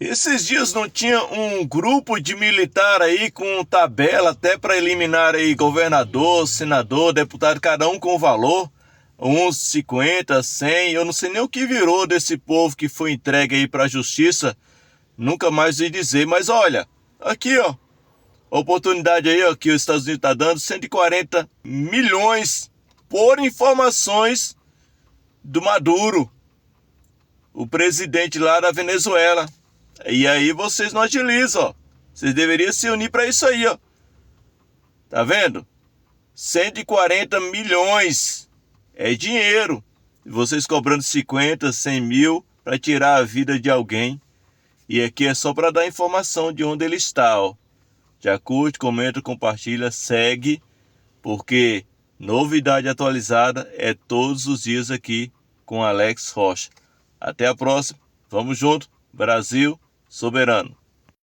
Esses dias não tinha um grupo de militar aí com tabela até para eliminar aí governador, senador, deputado, cada um com valor, uns 50, 100, eu não sei nem o que virou desse povo que foi entregue aí para a justiça, nunca mais vi dizer, mas olha, aqui ó, oportunidade aí ó, que os Estados Unidos está dando 140 milhões por informações do Maduro, o presidente lá da Venezuela. E aí vocês não agilizam, ó. Vocês deveriam se unir para isso aí, ó. Tá vendo? 140 milhões é dinheiro. Vocês cobrando 50, 100 mil para tirar a vida de alguém. E aqui é só para dar informação de onde ele está, ó. Já curte, comenta, compartilha, segue, porque novidade atualizada é todos os dias aqui com Alex Rocha. Até a próxima. Vamos junto. Brasil soberano.